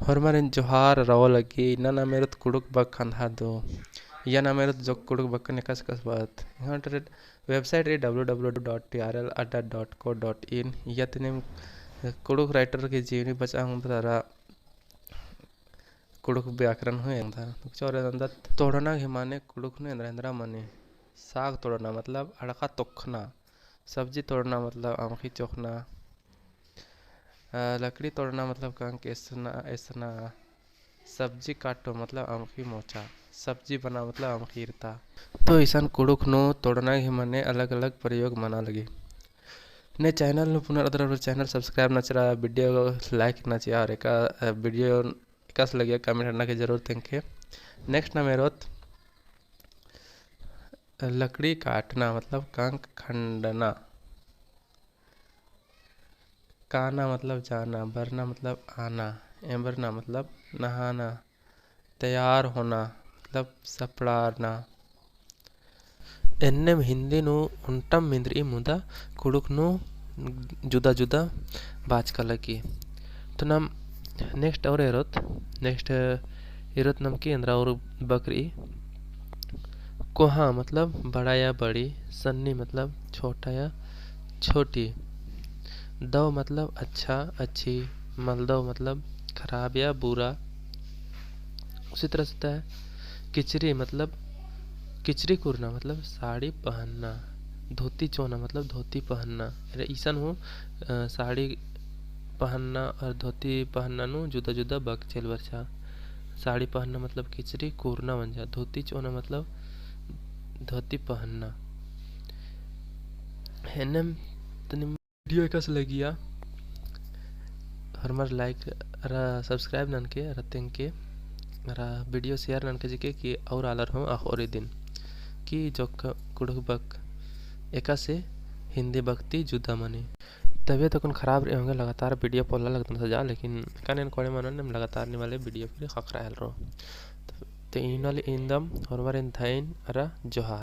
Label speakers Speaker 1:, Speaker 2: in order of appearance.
Speaker 1: Hormarin Johar Rawalagi, Nana Merut Kurukh Bak Kandhado, Yana Merut Jok Kurukh Bak Nekas Kasbat. Website is www.trladda.co.in. Yatnim Kurukh writer की जीवनी बचाऊं तारा कुड़ुक व्याकरण हुए अंधा चौरे अंधा तोड़ना घिमाने कुड़ुक ने नरेंद्रा मने साग तोड़ना मतलब अड़का तोखना सब्जी तोड़ना मतलब आमखी चोखना लकड़ी तोड़ना मतलब कंक ऐसना ऐसना सब्जी काटो मतलब आमखी मोचा सब्जी बना मतलब आमखी इरता तो ऐसा कुड़ुक नो तोड़ना घिमाने अलग अलग प्रयोग मना लगी ने चैनल नु पुनः चैनल सब्सक्राइब न चला वीडियो लाइक न चाहिए और एक वीडियो कस लगे कमेंट करना की जरूर थैंक यू नेक्स्ट ना मेरे लकड़ी काटना मतलब कंक खंडना काना मतलब जाना भरना मतलब आना एंबरना मतलब नहाना तैयार होना मतलब सपड़ाना एन्ने हिंदी नु उंटम मिंद्री मुदा कुड़ुक नु जुदा जुदा बाज कलकी तो नाम नेक्स्ट और इरोत नम की अंदर और बकरी कोहा मतलब बड़ा या बड़ी सन्नी मतलब छोटा या छोटी दव मतलब अच्छा अच्छी मलदव मतलब खराब या बुरा उसी तरह से है किचरी मतलब किचरी कुरना मतलब साड़ी पहनना धोती चोना मतलब धोती पहनना ईसन हो साड़ी पहनना और धोती पहनना नु जुदा जुदा बकचेल वर्षा साड़ी पहनना मतलब किचरी कुरना बन जा धोती चोना मतलब धोती पहनना हेने तनी वीडियो कस लगिया हरमर लाइक रा सब्सक्राइब नन के रतें के रा वीडियो शेयर नन के जिके कि और आलर हो आखोरी दिन कि जो कुड़ुख बक एका से हिंदी भक्ति जुदा मने तबीयत तो खराब रहे होंगे लगातार वीडियो पोला लगता सजा लेकिन कान कोड़े मन लगातार नहीं वाले वीडियो फिर खखरा रो तो इन इंदम और इन थाइन अरा जोहार।